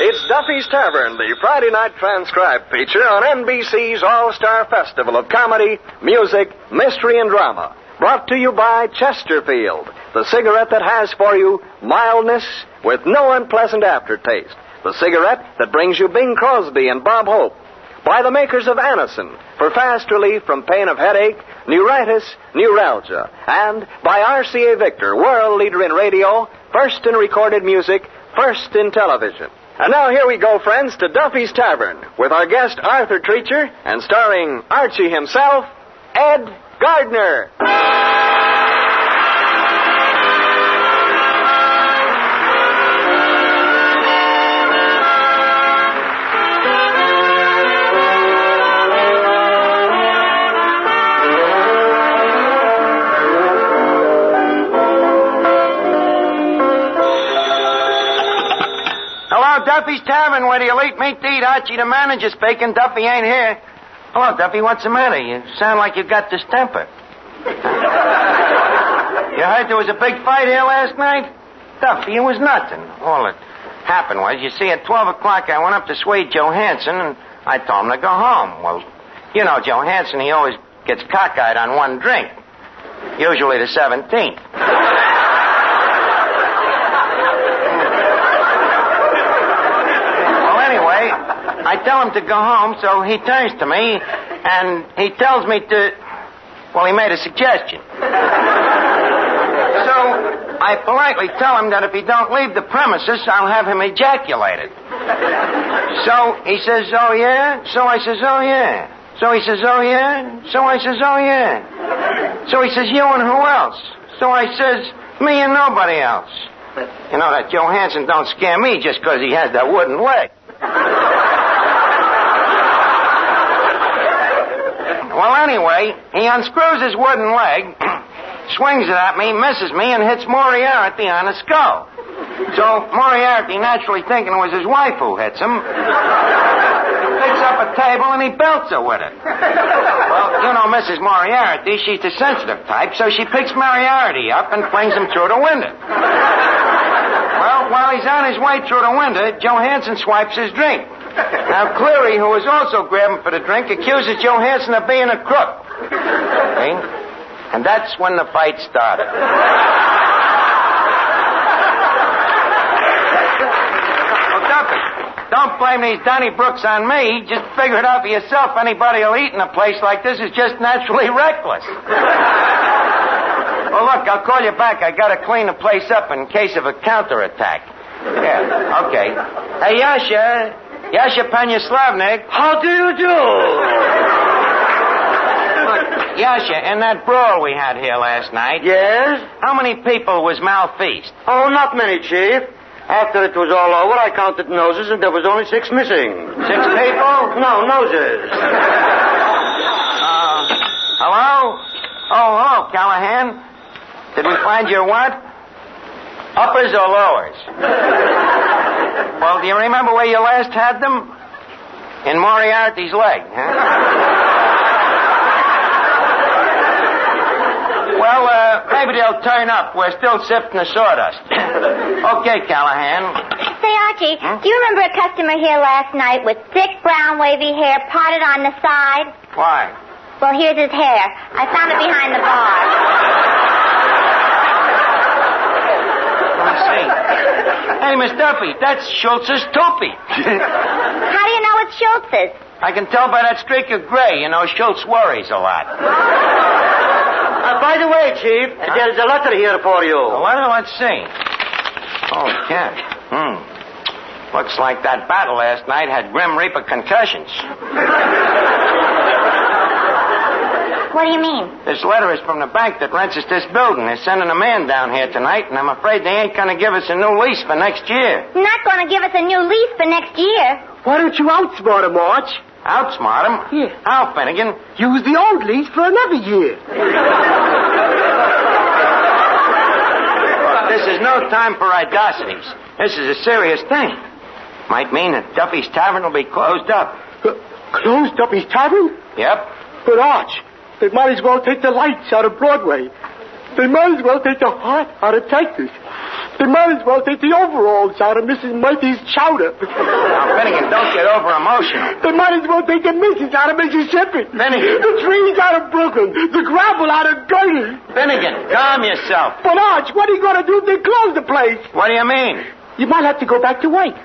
It's Duffy's Tavern, the Friday night transcribed feature on NBC's All-Star Festival of Comedy, Music, Mystery, and Drama. Brought to you by Chesterfield, the cigarette that has for you mildness with no unpleasant aftertaste. The cigarette that brings you Bing Crosby and Bob Hope. By the makers of Anacin, for fast relief from pain of headache, neuritis, neuralgia. And by RCA Victor, world leader in radio, first in recorded music, first in television. And now here we go, friends, to Duffy's Tavern, with our guest Arthur Treacher, and starring Archie himself, Ed Gardner. Duffy's Tavern, where the elite meet to eat. Archie the Manager speaking. Duffy ain't here. Hello, Duffy. What's the matter? You sound like you got distemper. You heard there was a big fight here last night? Duffy, it was nothing. All that happened was, you see, at 12 o'clock I went up to Swede Johansson, and I told him to go home. Well, you know, Johansson, he always gets cockeyed on one drink. Usually the 17th. I tell him to go home, so he turns to me, and he tells me to... Well, he made a suggestion. So I politely tell him that if he don't leave the premises, I'll have him ejaculated. So he says, oh, yeah? So I says, oh, yeah. So he says, oh, yeah? So I says, oh, yeah. So he says, you and who else? So I says, me and nobody else. You know, that Johansson don't scare me just because he has that wooden leg. Well, anyway, he unscrews his wooden leg, swings it at me, misses me, and hits Moriarty on the skull. So Moriarty, naturally thinking it was his wife who hits him, picks up a table and he belts her with it. Well, you know Mrs. Moriarty, she's the sensitive type, so she picks Moriarty up and flings him through the window. Well, while he's on his way through the window, Johansson swipes his drink. Now, Cleary, who was also grabbing for the drink, accuses Johansson of being a crook. See? And that's when the fight started. Well, Duffy, don't blame these Donnybrooks on me. Just figure it out for yourself. Anybody who'll eat in a place like this is just naturally reckless. Well, look, I'll call you back. I gotta clean the place up in case of a counterattack. Yeah, okay. Hey, Yasha. Yasha Panyaslavnik. How do you do? Look, Yasha, in that brawl we had here last night... Yes? How many people was malfeased? Oh, not many, Chief. After it was all over, I counted noses, and there was only 6 missing. 6 people? No, noses. Hello? Oh, hello, Callahan. Did we find your what? Uppers or lowers? Well, do you remember where you last had them? In Moriarty's leg, huh? Well, maybe they'll turn up. We're still sifting the sawdust. Okay, Callahan. Say, Archie, do you remember a customer here last night with thick, brown, wavy hair parted on the side? Why? Well, here's his hair. I found it behind the bar. Hey, Miss Duffy, that's Schultz's toupee. How do you know it's Schultz's? I can tell by that streak of gray. You know, Schultz worries a lot. By the way, Chief, there's a letter here for you. A letter? Let's see. Oh, Ken. Looks like that battle last night had Grim Reaper concussions. What do you mean? This letter is from the bank that rents us this building. They're sending a man down here tonight, and I'm afraid they ain't going to give us a new lease for next year. Not going to give us a new lease for next year. Why don't you outsmart him, Arch? Outsmart him? Yeah. How, Finnegan? Use the old lease for another year. This is no time for idosities. This is a serious thing. Might mean that Duffy's Tavern will be closed up. Closed Duffy's Tavern? Yep. But, Arch, they might as well take the lights out of Broadway. They might as well take the heart out of Texas. They might as well take the overalls out of Mrs. Murphy's chowder. Now, Finnegan, don't get over emotional. They might as well take the missus out of Mississippi. Finnegan. The trees out of Brooklyn. The gravel out of Gardner. Finnegan, calm yourself. But, Arch, what are you going to do if they close the place? What do you mean? You might have to go back to work. Look,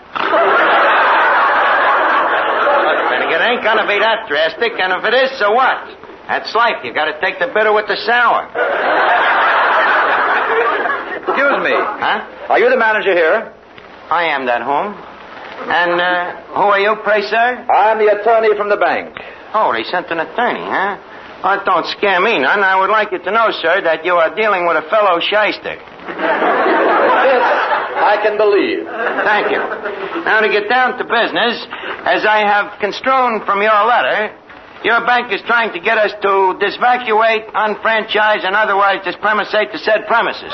Finnegan, ain't gonna be that drastic, and if it is, so what? That's life. You gotta take the bitter with the sour. Excuse me. Huh? Are you the manager here? I am that home. And, who are you, pray, sir? I'm the attorney from the bank. Oh, they sent an attorney, huh? Well, that don't scare me none. I would like you to know, sir, that you are dealing with a fellow shyster. This I can believe. Thank you. Now, to get down to business, as I have construed from your letter, your bank is trying to get us to disvacuate, unfranchise, and otherwise dispremisate the said premises.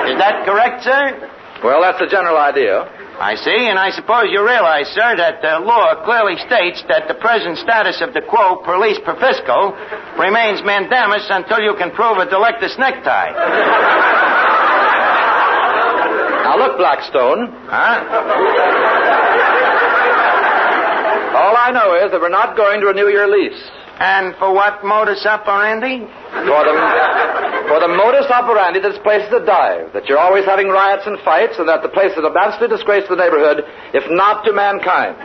Is that correct, sir? Well, that's the general idea. I see, and I suppose you realize, sir, that the law clearly states that the present status of the quo parlese per fiscal remains mandamus until you can prove a delectus necktie. Now, look, Blackstone. Huh? All I know is that we're not going to renew your lease. And for what modus operandi? For the modus operandi that this place is a dive, that you're always having riots and fights, and that the place is an absolute disgrace to the neighborhood, if not to mankind.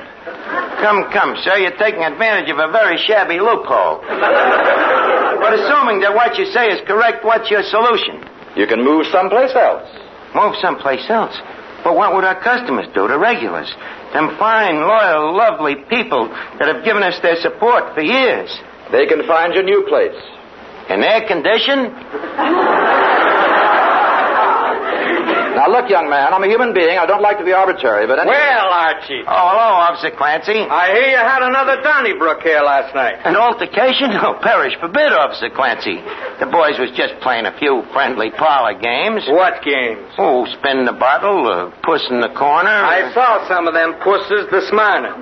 Come, sir, you're taking advantage of a very shabby loophole. But assuming that what you say is correct, what's your solution? You can move someplace else. Move someplace else? But what would our customers do, the regulars? Them fine, loyal, lovely people that have given us their support for years. They can find your new place. In their condition? Now, look, young man, I'm a human being. I don't like to be arbitrary, but anyway... Well, Archie. Oh, hello, Officer Clancy. I hear you had another Donnybrook here last night. An altercation? Oh, perish forbid, Officer Clancy. The boys was just playing a few friendly parlor games. What games? Oh, spin the bottle, puss in the corner. I saw some of them pusses this morning.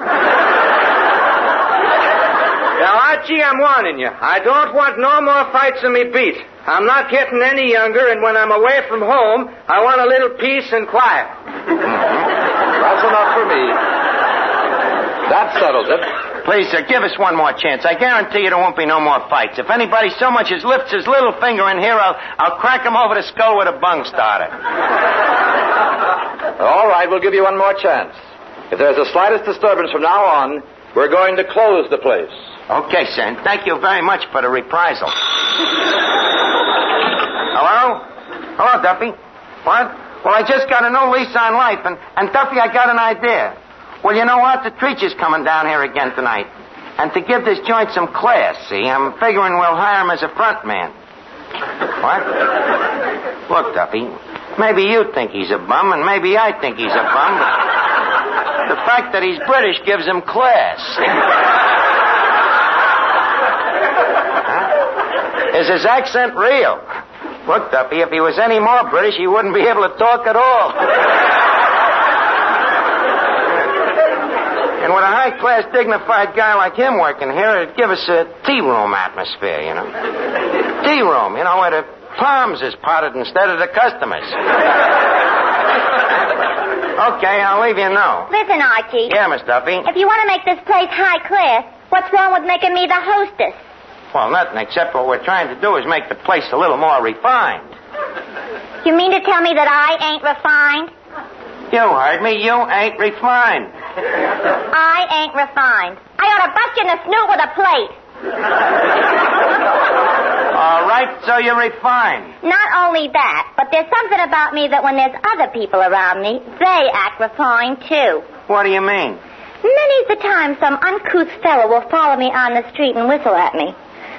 Now, Archie, I'm warning you. I don't want no more fights in me beat. I'm not getting any younger, and when I'm away from home, I want a little peace and quiet. That's enough for me. That settles it. Please, sir, give us one more chance. I guarantee you there won't be no more fights. If anybody so much as lifts his little finger in here, I'll crack him over the skull with a bung starter. All right, we'll give you one more chance. If there's the slightest disturbance from now on, we're going to close the place. Okay, sir, and thank you very much for the reprisal. Hello? Hello, Duffy. What? Well, I just got a new lease on life, and Duffy, I got an idea. Well, you know what? The Treacher's coming down here again tonight. And to give this joint some class, see, I'm figuring we'll hire him as a front man. What? Look, Duffy, maybe you think he's a bum, and maybe I think he's a bum, but the fact that he's British gives him class. Is his accent real? Look, Duffy, if he was any more British, he wouldn't be able to talk at all. And with a high-class, dignified guy like him working here, it'd give us a tea room atmosphere, you know. Tea room, you know, where the palms is potted instead of the customers. Okay, I'll leave you know. Listen, Archie. Yeah, Miss Duffy? If you want to make this place high class, what's wrong with making me the hostess? Well, nothing, except what we're trying to do is make the place a little more refined. You mean to tell me that I ain't refined? You heard me. You ain't refined. I ain't refined. I ought to bust you in the snoot with a plate. All right, so you're refined. Not only that, but there's something about me that when there's other people around me, they act refined, too. What do you mean? Many's the time some uncouth fellow will follow me on the street and whistle at me.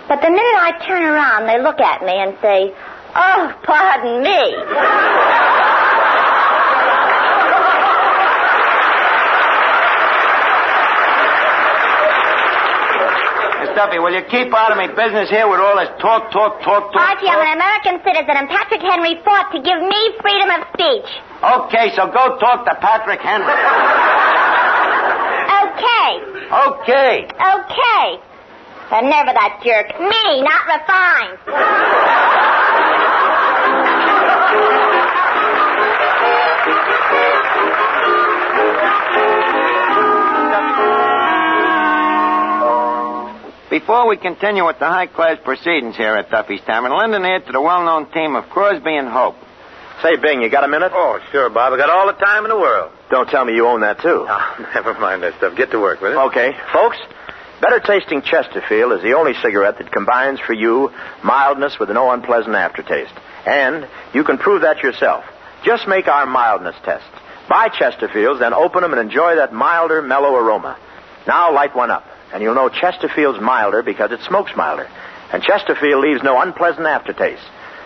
But the minute I turn around, they look at me and say, "Oh, pardon me." Miss Duffy, will you keep out of me business here with all this talk? Archie, I'm an American citizen, and Patrick Henry fought to give me freedom of speech. Okay, so go talk to Patrick Henry. Okay. The nerve of that jerk. Me, not refined. Before we continue with the high-class proceedings here at Duffy's Tavern, lend an ear to the well-known team of Crosby and Hope. Say, Bing, you got a minute? Oh, sure, Bob. I got all the time in the world. Don't tell me you own that, too. Oh, never mind that stuff. Get to work with it. Okay. Folks, Better Tasting Chesterfield is the only cigarette that combines for you mildness with no unpleasant aftertaste. And you can prove that yourself. Just make our mildness test. Buy Chesterfields, then open them and enjoy that milder, mellow aroma. Now light one up, and you'll know Chesterfield's milder because it smokes milder. And Chesterfield leaves no unpleasant aftertaste.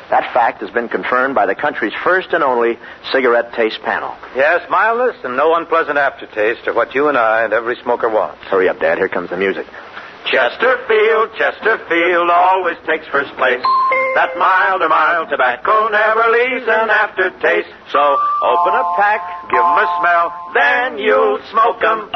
That fact has been confirmed by the country's first and only cigarette taste panel. Yes, mildness and no unpleasant aftertaste are what you and I and every smoker wants. Hurry up, Dad. Here comes the music. Chesterfield, Chesterfield always takes first place. That mild tobacco never leaves an aftertaste. So open a pack, give 'em a smell, then you'll smoke 'em.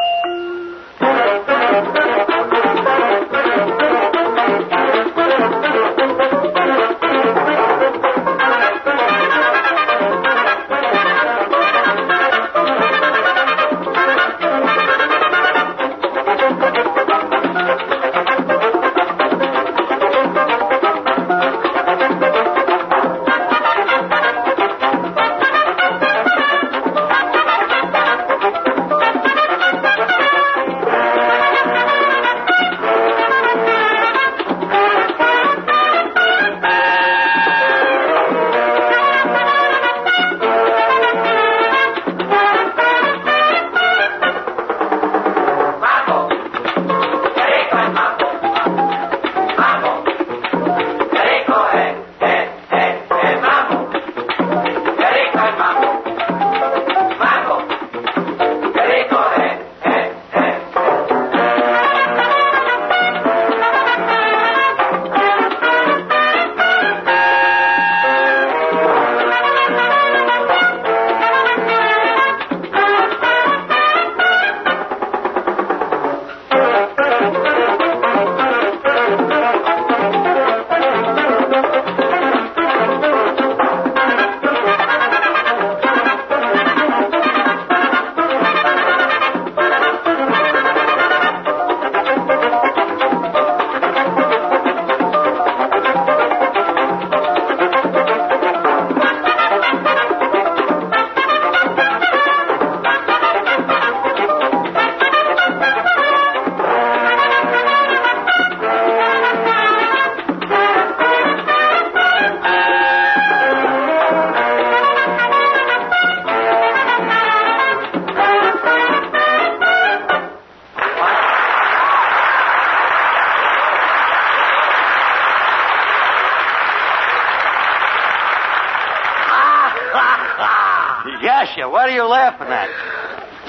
Yasha, what are you laughing at?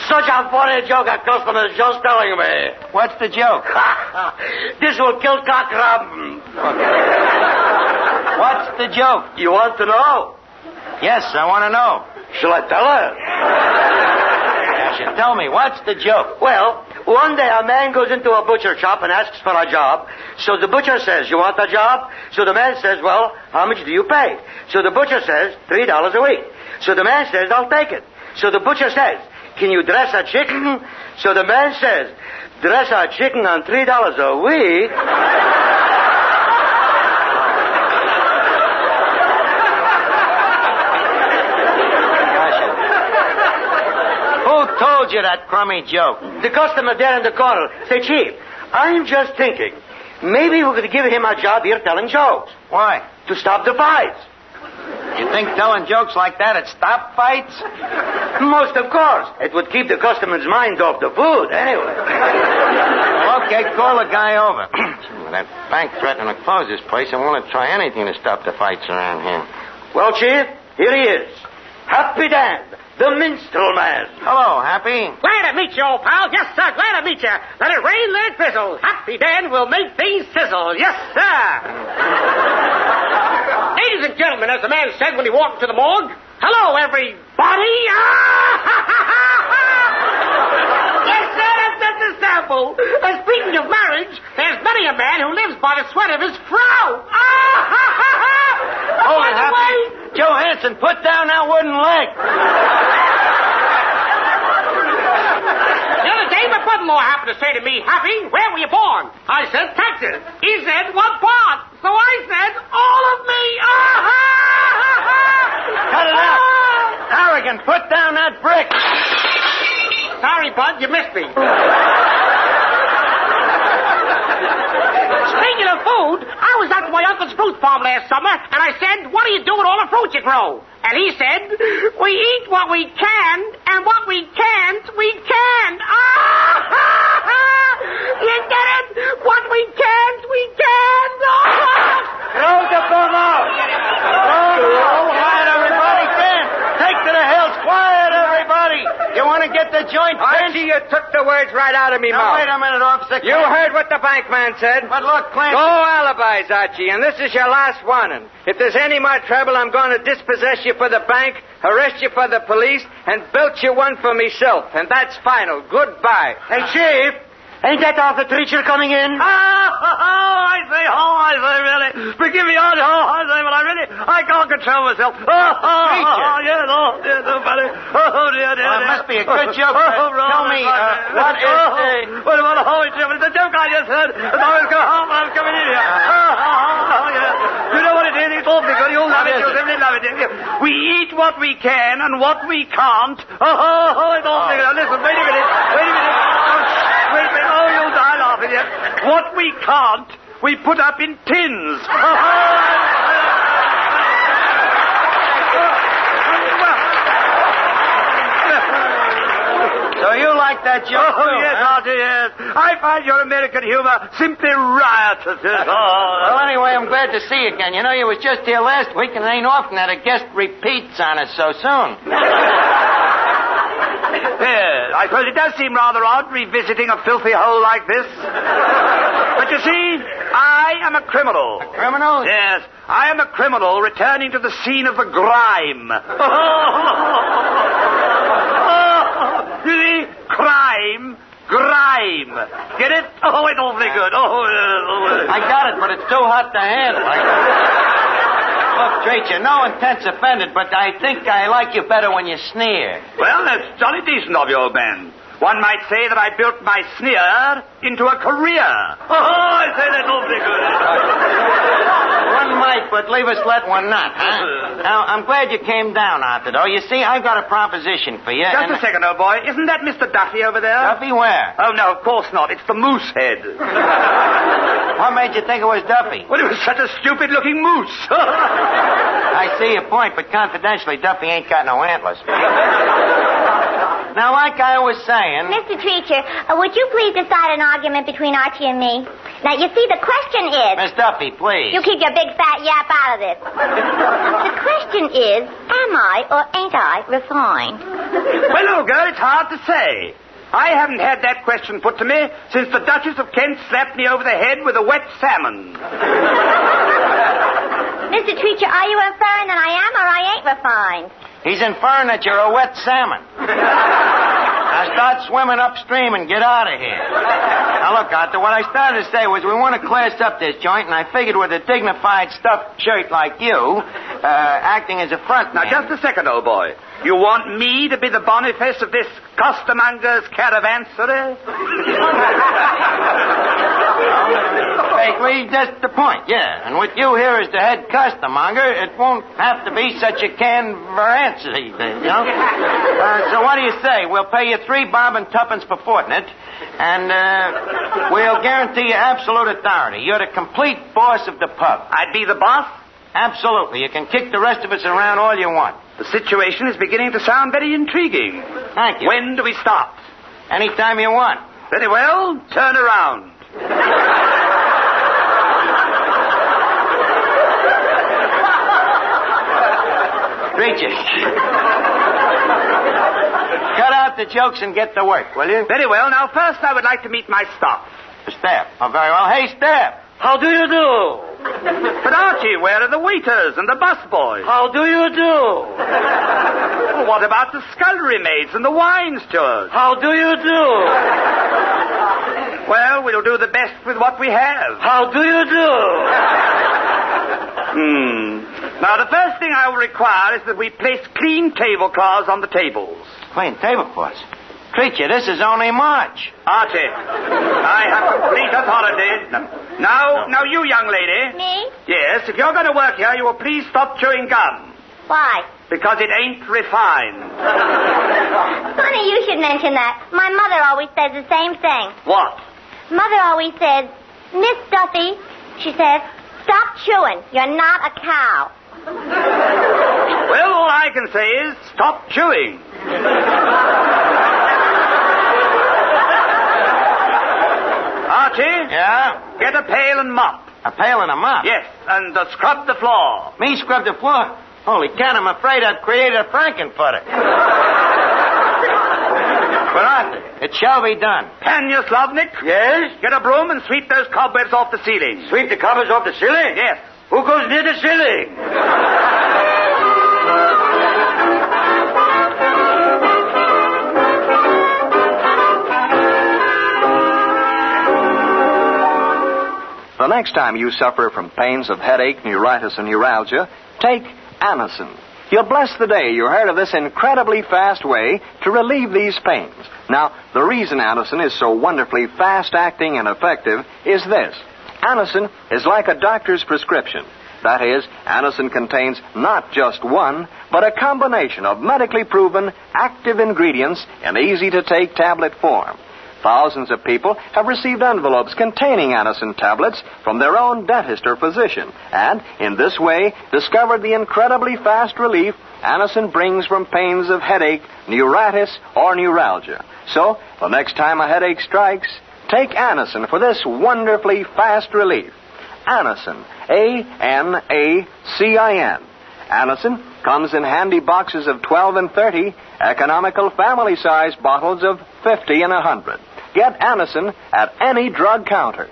Such a funny joke a customer's just telling me. What's the joke? This will kill cockrum. What's the joke? You want to know? Yes, I want to know. Shall I tell her? Yasha, tell me, what's the joke? Well, one day a man goes into a butcher shop and asks for a job. So the butcher says, you want a job? So the man says, well, how much do you pay? So the butcher says, $3 a week. So the man says, I'll take it. So the butcher says, can you dress a chicken? So the man says, dress a chicken on $3 a week? Who told you that crummy joke? The customer there in the corner. Say, Chief, I'm just thinking, maybe we could give him a job here telling jokes. Why? To stop the fights. You think telling jokes like that would stop fights? Most of course. It would keep the customer's mind off the food, anyway. Well, okay, call the guy over. That bank threatening to close this place and won't try anything to stop the fights around here. Well, Chief, here he is. Happy Dan, the minstrel man. Hello, Happy. Glad to meet you, old pal. Yes, sir, glad to meet you. Let it rain, let it drizzle. Happy Dan will make things sizzle. Yes, sir. Ladies and gentlemen, as the man said when he walked into the morgue, hello, everybody. Yes, sir, that's a sample. Speaking of marriage, there's many a man who lives by the sweat of his frow. Hold it, Happy. Joe Hansen, put down that wooden leg. son-in-law happened to say to me, Happy, where were you born? I said, Texas. He said, what part? So I said, all of me. Cut it out. Harrigan, put down that brick. Sorry, Bud, you missed me. Speaking of food, I was out to my uncle's fruit farm last summer, and I said, what do you do with all the fruit you grow? And he said, we eat what we can, and what we can't, we can't. You get it? What we can't, we can't. Throw the boom out. Quiet, everybody. Take to the hills. Quiet, everybody. You want to get the joint finished? Archie, you took the words right out of me mouth. Wait a minute, Officer. You heard what the bank man said. But look, Clancy. No alibis, Archie, and this is your last warning. If there's any more trouble, I'm going to dispossess you for the bank, arrest you for the police, and build you one for myself. And that's final. Goodbye. Hey, Chief, ain't that the Treacher coming in? I say, really. Forgive me, I say, but I can't control myself. Yes, buddy. Dear. It must be a good joke. Tell me, what is It's a joke I just heard. As I was going home, I was coming in here. You know what it is? It's awfully good. You'll love it. You'll simply love it. We eat what we can and what we can't. It's awfully good. Listen, wait a minute. Wait a minute. Oh, you'll die laughing yet. What we can't, we put up in tins. So you like that joke, too, yes, huh? Archie, yes. I find your American humor simply riotous. Well, anyway, I'm glad to see you again. You know, you was just here last week, and it ain't often that a guest repeats on us so soon. Yes, I suppose it does seem rather odd revisiting a filthy hole like this. But you see, I am a criminal. A criminal? Yes, I am a criminal returning to the scene of the grime. You see, crime, grime. Get it? Oh, it's awfully good. I got it, but it's too hot to handle. Look, Treacher, no intent's offended, but I think I like you better when you sneer. Well, that's jolly decent of you, old man. One might say that I built my sneer into a career. I say that's awfully good. One might, but leave us let one not, huh? Now, I'm glad you came down, Arthur, though. You see, I've got a proposition for you. Just a second, old boy. Isn't that Mr. Duffy over there? Duffy, where? Oh, no, of course not. It's the moose head. What made you think it was Duffy? Well, it was such a stupid-looking moose. I see your point, but confidentially, Duffy ain't got no antlers. Now, like I was saying... Mr. Treacher, would you please decide an argument between Archie and me? Now, you see, the question is... Miss Duffy, please. You keep your big fat yap out of this. The question is, am I or ain't I refined? Well, old girl, it's hard to say. I haven't had that question put to me since the Duchess of Kent slapped me over the head with a wet salmon. Mr. Treacher, are you inferring that I am or I ain't refined? He's inferring that you're a wet salmon. Now start swimming upstream and get out of here. Now look, Arthur, what I started to say was we want to class up this joint, and I figured with a dignified stuffed shirt like you, acting as a front man... Now, just a second, old boy. You want me to be the Boniface of this costermonger's caravanserai? Vaguely, just the point, yeah. And with you here as the head costermonger, it won't have to be such a canveransity, you know? So what do you say? We'll pay you $3 bob and tuppence per fortnight, and we'll guarantee you absolute authority. You're the complete boss of the pub. I'd be the boss? Absolutely. You can kick the rest of us around all you want. The situation is beginning to sound very intriguing. Thank you. When do we start? Anytime you want. Very well. Turn around. Treacher. Cut out the jokes and get to work, will you? Very well. Now, first I would like to meet my staff. The staff. Oh, very well. Hey, staff. How do you do? But, Archie, where are the waiters and the busboys? How do you do? Well, what about the scullery maids and the wine stewards? How do you do? Well, we'll do the best with what we have. How do you do? Now, the first thing I will require is that we place clean tablecloths on the tables. Clean tablecloths? Treacher, this is only March. Archie, I have complete authority. Now, you young lady. Me? Yes, if you're going to work here, you will please stop chewing gum. Why? Because it ain't refined. Funny you should mention that. My mother always says the same thing. What? Mother always says, Miss Duffy, she says, stop chewing. You're not a cow. Well, all I can say is stop chewing. Archie? Yeah? Get a pail and mop. A pail and a mop? Yes, and scrub the floor. Me scrub the floor? Holy cat, I'm afraid I've created a frankenfurter. But Arthur, it shall be done. Can you, Slavnik? Yes? Get a broom and sweep those cobwebs off the ceiling. Sweep the covers off the ceiling? Yes. Who goes near the ceiling? The next time you suffer from pains of headache, neuritis, and neuralgia, take Anacin. You'll bless the day you heard of this incredibly fast way to relieve these pains. Now, the reason Anacin is so wonderfully fast-acting and effective is this. Anacin is like a doctor's prescription. That is, Anacin contains not just one, but a combination of medically proven active ingredients in easy-to-take tablet form. Thousands of people have received envelopes containing Anacin tablets from their own dentist or physician, and in this way discovered the incredibly fast relief Anacin brings from pains of headache, neuritis, or neuralgia. So, the next time a headache strikes, take Anacin for this wonderfully fast relief. Anacin, A-N-A-C-I-N. Anacin comes in handy boxes of 12 and 30, economical family-sized bottles of 50 and 100. Get Anacin at any drug counter.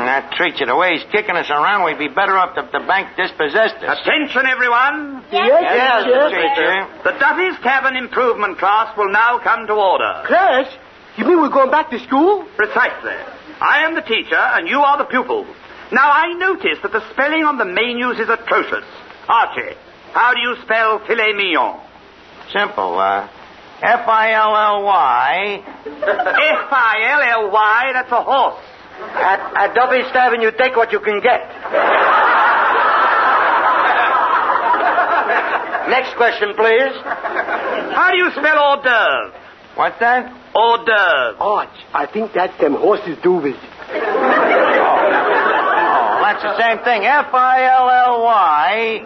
That Treacher, the way he's kicking us around, we'd be better off if the bank dispossessed us. Attention, everyone. Yes, Treacher. The Duffy's Tavern improvement class will now come to order. Class? You mean we're going back to school? Precisely. I am the teacher, and you are the pupils. Now, I notice that the spelling on the menus is atrocious. Archie, how do you spell filet mignon? Simple, F-I-L-L-Y. F-I-L-L-Y, that's a horse. At Duffy's Tavern, you take what you can get. Next question, please. How do you spell hors d'oeuvre? What's that? Hors d'oeuvre. Arch, I think that's them horses' duvers. Oh, that's the same thing. F-I-L-L-Y.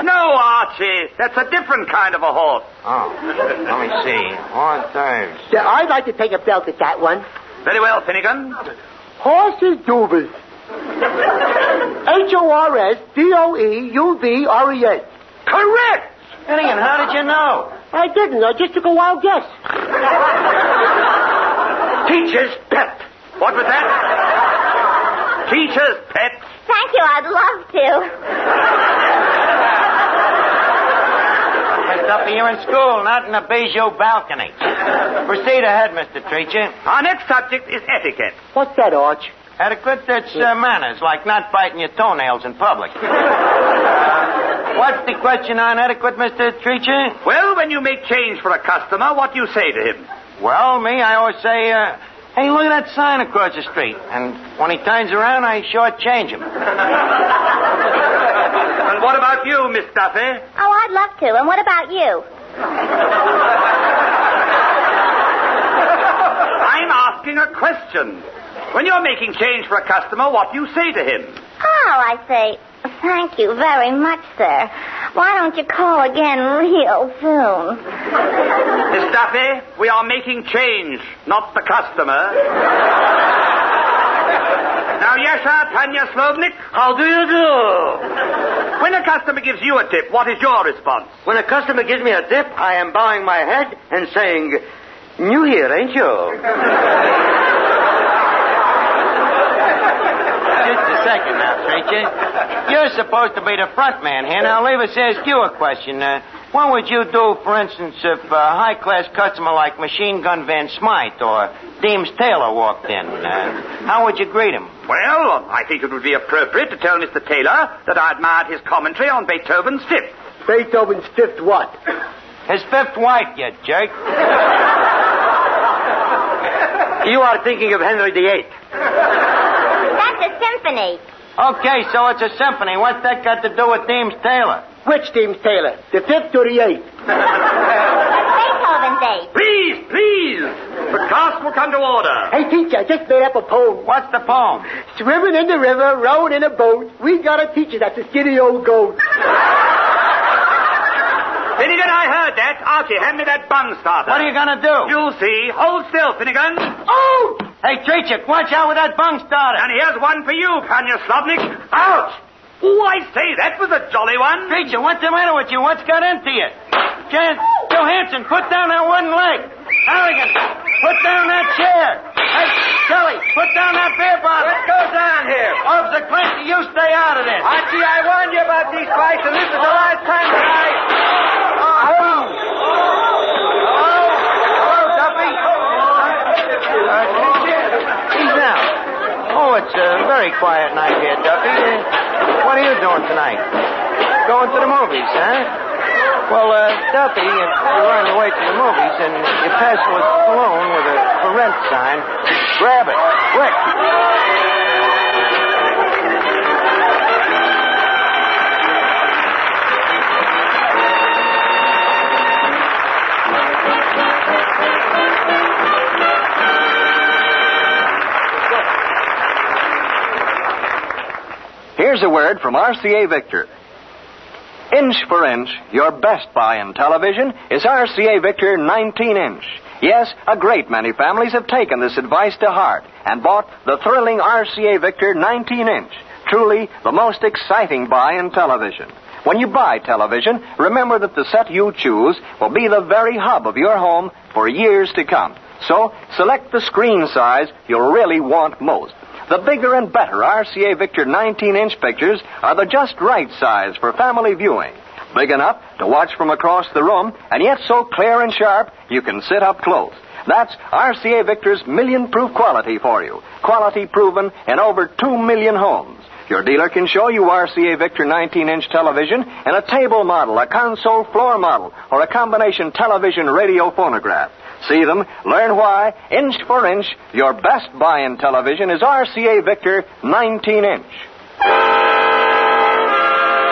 No, Archie, that's a different kind of a horse. Oh, let me see. Hors d'oeuvres. Yeah, I'd like to take a belt at that one. Very well, Finnegan. Horses' duvers. H-O-R-S-D-O-E-U-V-R-E-S. Correct! Finnegan, how did you know? I didn't. I just took a wild guess. Teacher's pet. What was that? Teacher's pet. Thank you, I'd love to. Miss Duffy, you're in school, not in a Bijou balcony. Proceed ahead, Mr. Treacher. Our next subject is etiquette. What's that, Arch? Etiquette, that's manners, like not biting your toenails in public. What's the question on etiquette, Mr. Treacher? Well, when you make change for a customer, what do you say to him? Well, me, I always say, hey, look at that sign across the street. And when he turns around, I shortchange him. And what about you, Miss Duffy? Oh, I'd love to. And what about you? I'm asking a question. When you're making change for a customer, what do you say to him? Oh, I say, thank you very much, sir. Why don't you call again real soon? Miss Duffy, we are making change, not the customer. Now, Yasha, Tanya Slovnik. How do you do? When a customer gives you a tip, what is your response? When a customer gives me a tip, I am bowing my head and saying, new here, ain't you? Just a second now, Treacher. You're supposed to be the front man here. Now, leave us ask you a question. What would you do, for instance, if a high-class customer like Machine Gun Van Smythe or Deems Taylor walked in? How would you greet him? Well, I think it would be appropriate to tell Mr. Taylor that I admired his commentary on Beethoven's Fifth. Beethoven's Fifth what? His fifth wife, you jerk. You are thinking of Henry VIII. That's a symphony. Okay, so it's a symphony. What's that got to do with Deems Taylor? Which Deems Taylor? The fifth or the eighth? Beethoven's eighth. Please. The class will come to order. Hey, teacher, I just made up a poem. What's the poem? Swimming in the river, rowing in a boat. We got a teacher that's a skinny old goat. Finnegan, I heard that. Archie, hand me that bung starter. What are you going to do? You'll see. Hold still, Finnegan. Oh! Hey, Treacher, watch out with that bung starter. And here's one for you, Panya Slobnik. Ouch! Oh, I say, that was a jolly one. Treacher, what's the matter with you? What's got into you? Johansson, put down that wooden leg. Halligan, put down that chair. Hey, Shelley, put down that beer bottle. What goes on here? Officer Clancy, you stay out of this. Archie, I warned you about these fights, and this is the last time that I... Hello, Duffy. He's out. Oh, it's a very quiet night here, Duffy. What are you doing tonight? Going to the movies, huh? Well, Duffy, if you're on your way to the movies and you pass a saloon with a for rent sign, grab it, quick. Here's a word from RCA Victor. Inch for inch, your best buy in television is RCA Victor 19-inch. Yes, a great many families have taken this advice to heart and bought the thrilling RCA Victor 19-inch. Truly the most exciting buy in television. When you buy television, remember that the set you choose will be the very hub of your home for years to come. So, select the screen size you'll really want most. The bigger and better RCA Victor 19-inch pictures are the just right size for family viewing. Big enough to watch from across the room, and yet so clear and sharp you can sit up close. That's RCA Victor's million-proof quality for you. Quality proven in over 2 million homes. Your dealer can show you RCA Victor 19-inch television in a table model, a console floor model, or a combination television radio phonograph. See them, learn why, inch for inch, your best buy in television is RCA Victor 19-inch.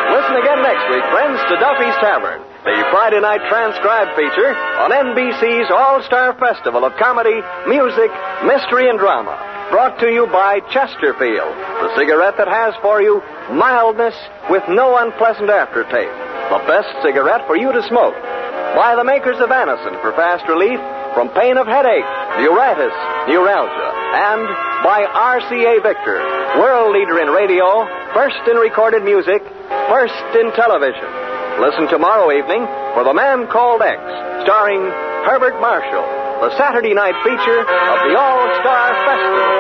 Listen again next week, friends, to Duffy's Tavern, the Friday night transcribed feature on NBC's All-Star Festival of Comedy, Music, Mystery, and Drama. Brought to you by Chesterfield, the cigarette that has for you mildness with no unpleasant aftertaste. The best cigarette for you to smoke. By the makers of Anacin for fast relief from pain of headache, neuritis, neuralgia. And by RCA Victor, world leader in radio, first in recorded music, first in television. Listen tomorrow evening for The Man Called X, starring Herbert Marshall, the Saturday night feature of the All-Star Festival.